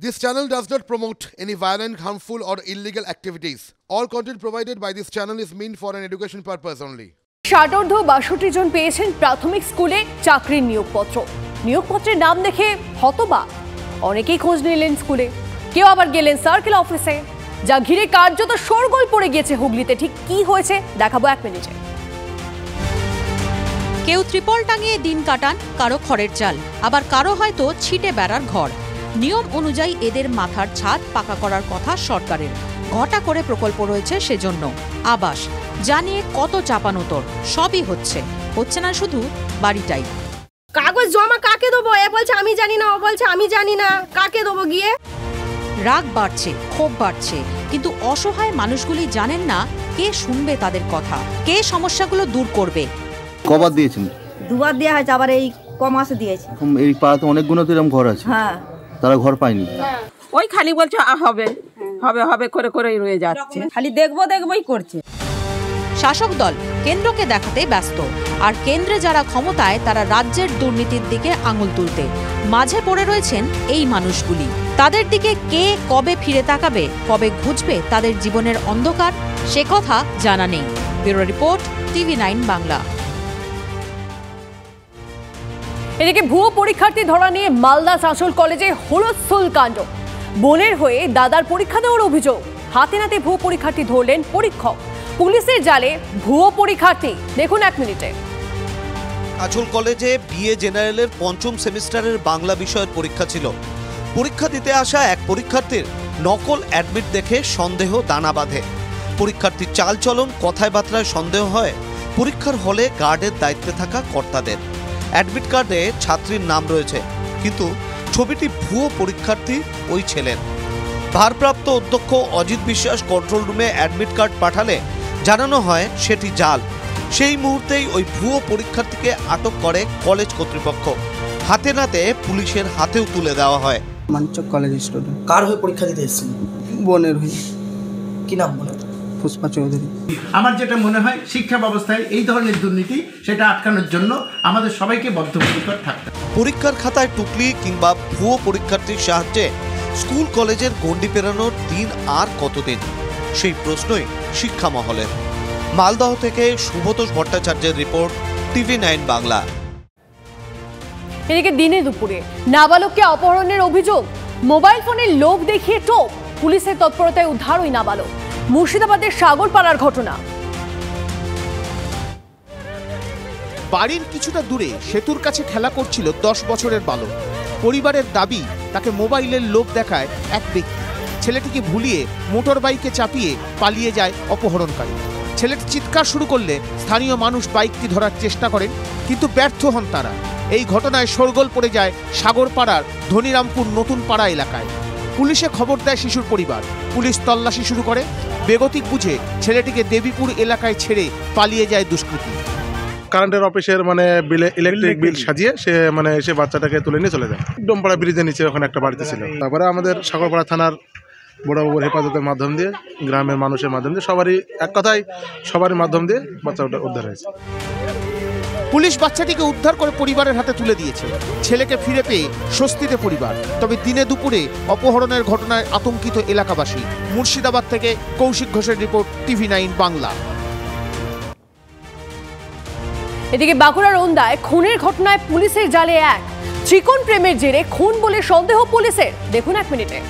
This channel does not promote any violent, harmful, or illegal activities. All content provided by this channel is meant for an education purpose only. ষাটোর্ধ ৬২ জন পেয়েছেন প্রাথমিক স্কুলে চাকরির নিয়োগপত্র। নিয়োগপত্রের নাম দেখে হতবাক। অনেকেই খোঁজ নিলেন স্কুলে, কেউ আবার গেলেন সার্কেল অফিসে। যা ঘিরে কার্যত শোরগোল পড়ে গিয়েছে হুগলিতে। ঠিক কি হয়েছে দেখাবো 1 মিনিটে। কেউ ত্রিপল টাঙিয়ে দিন কাটান, কারো খড়ের চাল, আবার কারো হয়তো ছিটে বেড়ার ঘর। নিয়ম অনুযায়ী এদের মাথার ছাদ পাকা করার কথা সরকারের। ঘটা করে প্রকল্প রয়েছে সেজন্য। আবাস জানিয়ে কত চাপানোতর, সবই হচ্ছে না শুধু বাড়িটাই। কাগজ জমা কাকে দেবো? এ বলছে আমি জানি না, ও বলছে আমি জানি না, কাকে দেবো গিয়ে? রাগ বাড়ছে, ক্ষোভ বাড়ছে, কিন্তু অসহায় মানুষগুলি জানেন না কে শুনবে তাদের কথা, কে সমস্যাগুলো দূর করবে। কবার দিয়েছেন? দুবার দেওয়া হয়েছে, আবার এই কমাসে দিয়েছে। এই পাড়াতে অনেকগুলো তো এরকম ঘর আছে। হ্যাঁ, তারা ঘর পায়নি। ওই খালি বলছে হবে হবে হবে করে করেই রয়ে যাচ্ছে, খালি দেখবোই করছে। শাসক দল কেন্দ্রকে দেখাতে ব্যস্ত, আর কেন্দ্রে যারা ক্ষমতায় তারা রাজ্যের দুর্নীতির দিকে আঙুল তুলতে। মাঝে পড়ে রয়েছেন এই মানুষগুলি। তাদের দিকে কে কবে ফিরে তাকাবে, কবে ঘুচবে তাদের জীবনের অন্ধকার, সে কথা জানা নেই। Bureau report, TV9 Bangla. এদিকে ভুয়ো পরীক্ষার্থী ধরা নিয়ে মালদা চাঁচল কলেজে হুলস্থুল কাণ্ড। বোনের হয়ে দাদার পরীক্ষা দেওয়ার অভিযোগ। হাতে নাতে ভুয়ো পরীক্ষার্থী ধরলেন পরীক্ষক। পুলিশের জালে ভুয়ো পরীক্ষার্থী, দেখুন 1 মিনিটে। চাঁচল কলেজে বিএ জেনারেলের ৫ম সেমিস্টারের বাংলা বিষয়ের পরীক্ষা ছিল। পরীক্ষা দিতে আসা এক পরীক্ষার্থীর নকল অ্যাডমিট দেখে সন্দেহ দানা বাঁধে। পরীক্ষার্থীর চালচলন, কথায় বার্তায় সন্দেহ হয় পরীক্ষার হলে গার্ডের দায়িত্বে থাকা কর্তাদের। অ্যাডমিট কার্ডে ছাত্রীর নাম রয়েছে, কিন্তু ছবিটি ভুয়ো পরীক্ষার্থী ওই ছেলের। ভারপ্রাপ্ত অধ্যক্ষ অজিত বিশ্বাস কন্ট্রোল রুমে অ্যাডমিট কার্ড পাঠালে জানানো হয় সেটি জাল। সেই মুহূর্তেই ওই ভুয়ো পরীক্ষার্থীকে আটক করে কলেজ কর্তৃপক্ষ। হাতে নাতে পুলিশের হাতেও তুলে দেওয়া হয়। Manikchak college student. কার হয়ে পরীক্ষা দিতে এসেছেন? বোনের হয়ে। কি নাম বলে? পুষ্পা চৌধুরী। আমার যেটা মনে হয় শিক্ষা ব্যবস্থায় এই ধরনের দুর্নীতি সেটা আটকানোর জন্য আমাদের সবাইকে বদ্ধপরিকর থাকতে হবে। পরীক্ষার খাতায় টুকলি কিংবা ভুয়ো পরীক্ষার্থীর সাহায্যে স্কুল কলেজের গণ্ডি পেরানোর দিন আর কতদিন, সেই প্রশ্নই শিক্ষা মহলের। মালদহ থেকে সুব্রত ভট্টাচার্যের রিপোর্ট, TV9 বাংলা। এদিকে দিনে দুপুরে নাবালককে অপহরণের অভিযোগ। মোবাইল ফোনের লোভ দেখিয়ে টোপ। পুলিশের তৎপরতায় উদ্ধার ওই নাবালক। মুর্শিদাবাদের সাগরপাড়ার ঘটনা। বাড়ির কিছুটা দূরে সেতুর কাছে খেলা করছিল 10 বছরের বালক। পরিবারের দাবি তাকে মোবাইলের লোভ দেখায় এক ব্যক্তি। ছেলেটিকে ভুলিয়ে মোটর বাইকে চাপিয়ে পালিয়ে যায় অপহরণকারী। ছেলেটি চিৎকার শুরু করলে স্থানীয় মানুষ বাইকটি ধরার চেষ্টা করেন, কিন্তু ব্যর্থ হন তারা। এই ঘটনায় শোরগোল পড়ে যায় সাগরপাড়ার ধনিরামপুর নতুন পাড়া এলাকায়। পুলিশে খবর দেয় শিশুর পরিবার। পুলিশ তল্লাশি শুরু করে। বেগতিক বুঝে ছেলেটিকে দেবীপুর এলাকায় ছেড়ে পালিয়ে যায় দুষ্কৃতী। কারেন্টের অফিসের ইলেকট্রিক বিল সাজিয়ে সে বাচ্চাটাকে তুলে নিয়ে চলে যায়। ডোমপাড়া ব্রিজের নিচে ওখানে একটা বাড়িতে ছিল। তারপরে আমাদের সাগরপাড়া থানার বড়বাবুর হেফাজতের মাধ্যম দিয়ে, গ্রামের মানুষের মাধ্যম দিয়ে, সবারই মাধ্যম দিয়ে বাচ্চাটা উদ্ধার হয়েছে। পুলিশ বাচ্চাটিকে উদ্ধার করে পরিবারের হাতে তুলে দিয়েছে। ছেলেকে ফিরে পেয়ে স্বস্তিতে পরিবার। তবে দিনে দুপুরে অপহরণের ঘটনায় আতঙ্কিত এলাকাবাসী। মুর্শিদাবাদ থেকে কৌশিক ঘোষের রিপোর্ট, TV9 বাংলা। এদিকে বাঁকুড়ার ওন্দায় খুনের ঘটনায় পুলিশের জালে এক। চিকন প্রেমের জেরে খুন বলে সন্দেহ পুলিশের, দেখুন 1 মিনিটে।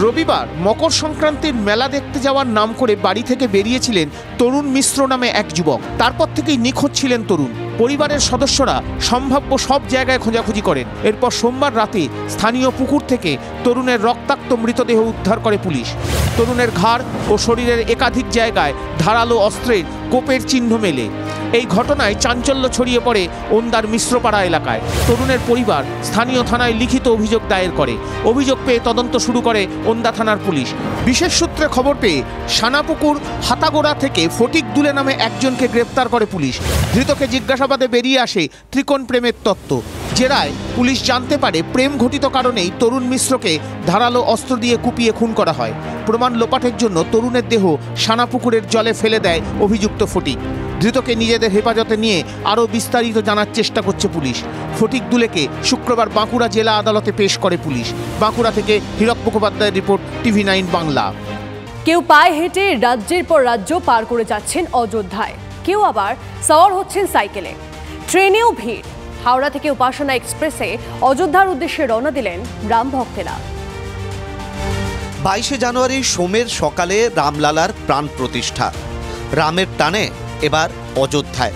রবিবার মকর সংক্রান্তির মেলা দেখতে যাওয়ার নাম করে বাড়ি থেকে বেরিয়েছিলেন তরুণ মিশ্র নামে এক যুবক। তারপর থেকেই নিখোঁজ ছিলেন তরুণ। পরিবারের সদস্যরা সম্ভাব্য সব জায়গায় খোঁজাখুঁজি করেন। এরপর সোমবার রাতে স্থানীয় পুকুর থেকে তরুণের রক্তাক্ত মৃতদেহ উদ্ধার করে পুলিশ। তরুণের ঘাড় ও শরীরের একাধিক জায়গায় ধারালো অস্ত্রের কোপের চিহ্ন মেলে। এই ঘটনায় চাঞ্চল্য ছড়িয়ে পড়ে ওন্দার মিশ্রপাড়া এলাকায়। তরুণের পরিবার স্থানীয় থানায় লিখিত অভিযোগ দায়ের করে। অভিযোগ পেয়ে তদন্ত শুরু করে ওন্দা থানার পুলিশ। বিশেষ সূত্রে খবর পেয়ে সানাপুকুর হাতাগোড়া থেকে ফটিক দুলে নামে একজনকে গ্রেপ্তার করে পুলিশ। ধৃতকে জিজ্ঞাসাবাদে বেরিয়ে আসে ত্রিকোণ প্রেমের তত্ত্ব। জেরায় পুলিশ জানতে পারে প্রেম ঘটিত কারণেই তরুণ মিশ্রকে ধারালো অস্ত্র দিয়ে কুপিয়ে খুন করা হয়। প্রমাণ লোপাটের জন্য তরুণের দেহ সানাপুকুরের জলে ফেলে দেয় অভিযুক্ত ফটিক। ধৃতকে নিজেদের হেফাজতে নিয়ে আরও বিস্তারিত জানার চেষ্টা করছে পুলিশ। ফটিক দুলেকে শুক্রবার বাঁকুড়া জেলা আদালতে পেশ করে পুলিশ। বাঁকুড়া থেকে হীরক মুখোপাধ্যায়ের রিপোর্ট, TV9 বাংলা। কেউ পায়ে হেঁটে রাজ্যের পর রাজ্য পার করে যাচ্ছেন অযোধ্যায়, কেউ আবার সওয়ার হচ্ছেন সাইকেলে। ট্রেনেও ভিড়। হাওড়া থেকে উপাসনা এক্সপ্রেসে অযোধ্যার উদ্দেশ্যে রওনা দিলেন রাম ভক্তেরা। 22শে জানুয়ারি সোমের সকালে রামলালার প্রাণ প্রতিষ্ঠা। রামের টানে এবার অযোধ্যায়।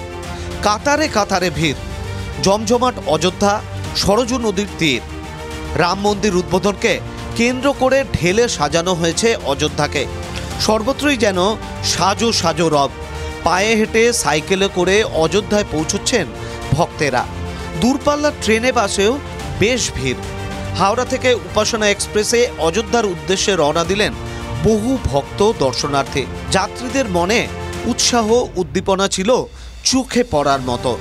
কাতারে কাতারে ভিড়। জমজমাট অযোধ্যা, সরজু নদীর তীর। রাম মন্দির উদ্বোধনকে কেন্দ্র করে ঢেলে সাজানো হয়েছে অযোধ্যাকে। সর্বত্রই যেন সাজো সাজো রব। পায়ে হেঁটে সাইকেলে করে অযোধ্যায় পৌঁছচ্ছেন ভক্তেরা। দূরপাল্লার ট্রেনে বাসেও বেশ ভিড়। হাওড়া থেকে উপাসনা এক্সপ্রেসে অযোধ্যার উদ্দেশ্যে রওনা দিলেন বহু ভক্ত দর্শনার্থী। যাত্রীদের মনে উৎসাহ উদ্দীপনা ছিল চোখে পড়ার মতো।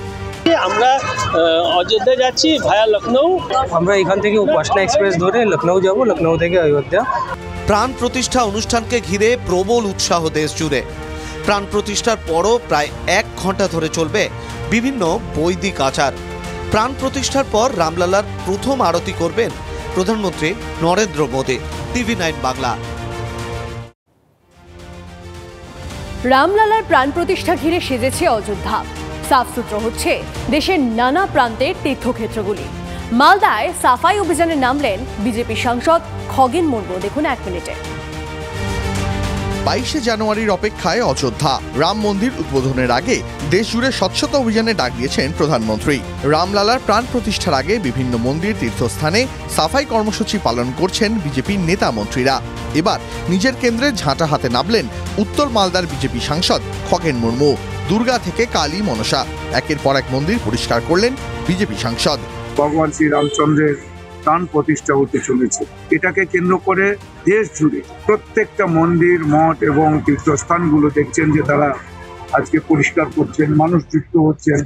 আমরা অযোধ্যা যাচ্ছি ভায়া লখনৌ। আমরা এখান থেকে উপাসনা এক্সপ্রেস ধরে লখনৌ যাব, লখনৌ থেকে অযোধ্যা। প্রাণ প্রতিষ্ঠা অনুষ্ঠানকে ঘিরে প্রবল উৎসাহ দেশ জুড়ে। প্রাণ প্রতিষ্ঠার পরও প্রায় 1 ঘন্টা ধরে চলবে বিভিন্ন বৈদিক আচার। প্রাণ প্রতিষ্ঠার পর রামলালার প্রথম আরতি করবেন প্রধানমন্ত্রী নরেন্দ্র মোদী। TV9 বাংলা। রামলালার প্রাণ প্রতিষ্ঠা ঘিরে সেজেছে অযোধ্যা। সাফসুত্র হচ্ছে দেশের নানা প্রান্তের তীর্থক্ষেত্রগুলি। মালদায় সাফাই অভিযানে নামলেন বিজেপি সাংসদ খগেন মুর্মু। দেখুন 1 মিনিটে। 22শে জানুয়ারির অপেক্ষায় অযোধ্যা। রাম মন্দির উদ্বোধনের আগে দেশ জুড়ে স্বচ্ছতা অভিযানে ডাক দিয়েছেন প্রধানমন্ত্রী। রামলালার প্রাণ প্রতিষ্ঠার আগে বিভিন্ন মন্দির তীর্থস্থানে সাফাই কর্মসূচি পালন করছেন বিজেপির নেতা মন্ত্রীরা। এবার নিজের কেন্দ্রে ঝাঁটা হাতে নামলেন উত্তর মালদার বিজেপি সাংসদ খগেন মুর্মু। দুর্গা থেকে কালী, মনসা, একের পর এক মন্দির পরিষ্কার করলেন বিজেপি সাংসদ। ভগবান শ্রী রামচন্দ্রের প্রাণ প্রতিষ্ঠা হতে চলেছে। এটাকে কেন্দ্র করে দেশ জুড়ে প্রত্যেকটা মন্দির, মঠ এবং তীর্থস্থানগুলো দেখছেন যে তারা আজকে পরিষ্কার করছেন, মানুষ যুক্ত হচ্ছেন।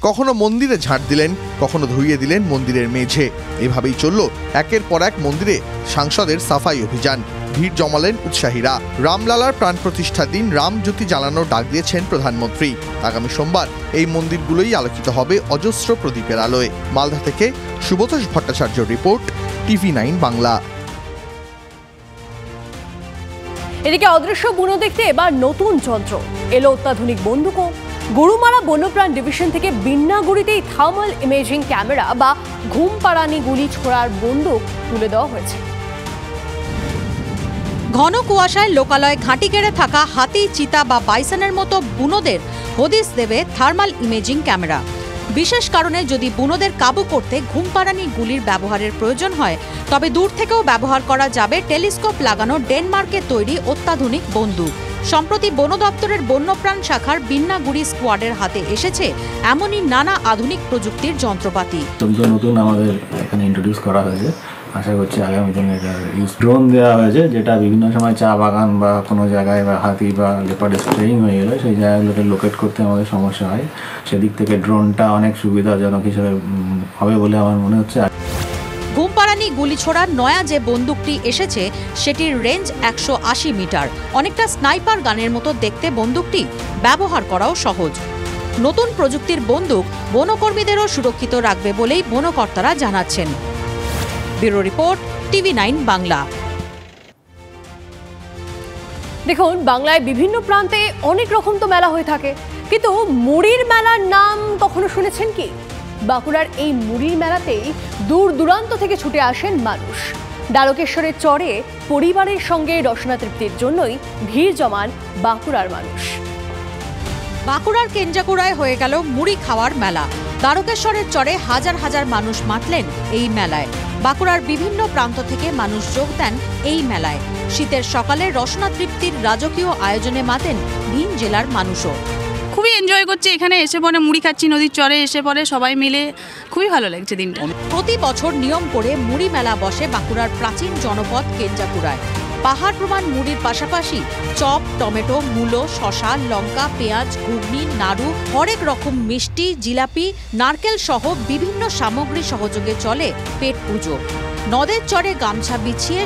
কখনো মন্দিরে ঝাঁট দিলেন, কখনো ধুইয়ে দিলেন মন্দিরের মেঝে। এভাবেই চলল একের পর এক মন্দিরে সাংসদের সাফাই অভিযান। ভিড় জমালেন উৎসাহীরা। রামলালার প্রাণ প্রতিষ্ঠার দিন রামজ্যোতি জ্বালানোর ডাক দিয়েছেন প্রধানমন্ত্রী। আগামী সোমবার এই মন্দিরগুলোই আলোকিত হবে অজস্র প্রদীপের আলোয়। মালদা থেকে সুব্রতোষ ভট্টাচার্যর রিপোর্ট, TV9 বাংলা। এদিকে অদৃশ্য বুনো দেখতে এবার নতুন যন্ত্র এলো। অত্যাধুনিক বন্দুকও। গরুমারা বন্যপ্রাণ ডিভিশন থেকে বিন্নাগুড়িতেই থার্মাল ইমেজিং ক্যামেরা বা ঘুমপাড়ানি গুলি ছোড়ার বন্দুক তুলে দেওয়া হয়েছে। ঘন কুয়াশায় লোকালয়ে ঘাঁটি গেড়ে থাকা হাতি, চিতা বা বাইসনের মতো বুনোদের হদিস দেবে থার্মাল ইমেজিং ক্যামেরা। বিশেষ কারণে যদি বুনোদের কাবু করতে ঘুমপাড়ানি গুলির ব্যবহারের প্রয়োজন হয়, তবে দূর থেকেও ব্যবহার করা যাবে টেলিস্কোপ লাগানো ডেনমার্কের তৈরি অত্যাধুনিক বন্দুক। সম্প্রতি বন দপ্তরের বন্যপ্রাণ শাখার বিন্নাগুড়ি স্কোয়াডের হাতে এসেছে এমনই নানা আধুনিক প্রযুক্তির যন্ত্রপাতি। নতুন আমাদের এখানে ইন্ট্রোডিউস করা হয়েছে। আশা করছি আগামী দিনে এটা ইউজ। ড্রোন দেওয়া হয়েছে, যেটা বিভিন্ন সময় চা বাগান বা কোনো জায়গায় বা হাতি বা লেপার্ড স্প্রেইং হয়ে গেলে সেই জায়গাগুলোকে লোকেট করতে আমাদের সমস্যা হয়। সেদিক থেকে ড্রোনটা অনেক সুবিধাজনক হিসেবে হবে বলে আমার মনে হচ্ছে। ঘুমপাড়ানি গুলি ছোড়ার নয়া যে বন্দুকটি এসেছে সেটির রেঞ্জ 180 মিটার। অনেকটা স্নাইপার গানের মতো দেখতে বন্দুকটি, ব্যবহার করাও সহজ। নতুন প্রযুক্তির বন্দুক বনকর্মীদেরও সুরক্ষিত রাখবে বলেই বনকর্তারা জানাচ্ছেন। Bureau report, TV9 Bangla. দেখুন, বাংলায় বিভিন্ন প্রান্তে অনেক রকম তো মেলা হয়ে থাকে, কিন্তু মুড়ির মেলার নাম কখনো শুনেছেন কি? বাঁকুড়ার এই মুড়ির মেলাতেই দূর দূরান্ত থেকে ছুটে আসেন মানুষ। দ্বারকেশ্বরের চরে পরিবারের সঙ্গে রসনা তৃপ্তির জন্যই ভিড় জমান বাঁকুড়ার মানুষ। বাঁকুড়ার কেঞ্জাকুড়ায় হয়ে গেল মুড়ি খাওয়ার মেলা। দ্বারকেশ্বরের চরে হাজার হাজার মানুষ মাতলেন এই মেলায়। বাঁকুড়ার বিভিন্ন প্রান্ত থেকে মানুষ যোগ দেন এই মেলায়। শীতের সকালে রসনা তৃপ্তির রাজকীয় আয়োজনে মাতেন ভিন জেলার মানুষও। খুবই এনজয় করছি, এখানে এসে পরে মুড়ি খাচ্ছি, নদীর চরে এসে পরে সবাই মিলে, খুবই ভালো লাগছে দিনটা। প্রতি বছর নিয়ম করে মুড়ি মেলা বসে বাঁকুড়ার প্রাচীন জনপদ কেঞ্জাকুড়ায়। পাহাড় প্রমাণ মুড়ির পাশাপাশি চপ, টমেটো, মূলো, শসা, লঙ্কা, পেঁয়াজ, ঘুগনি, নাড়ু, হরেক রকম মিষ্টি, জিলাপি, নারকেল সহ বিভিন্ন সামগ্রী সহযোগে চলে পেট পুজো। নদের চরে গামছা বিছিয়ে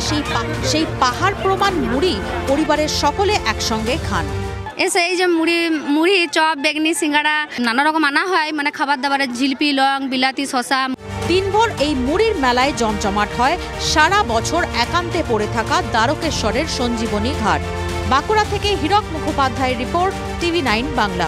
সেই পাহাড় প্রমাণ মুড়ি পরিবারের সকলে একসঙ্গে খান। এসে এই যে মুড়ি, চপ, বেগনি, সিঙ্গাড়া নানা রকম আনা হয়, মানে খাবার দাবারের জিলিপি, লং, বিলাতি, শসা। দিনভর এই মুড়ির মেলায় জমজমাট হয় সারা বছর একান্তে পড়ে থাকা দ্বারকেশ্বরের সঞ্জীবনী ঘাট। বাঁকুড়া থেকে হীরক মুখোপাধ্যায়ের রিপোর্ট, TV9 বাংলা।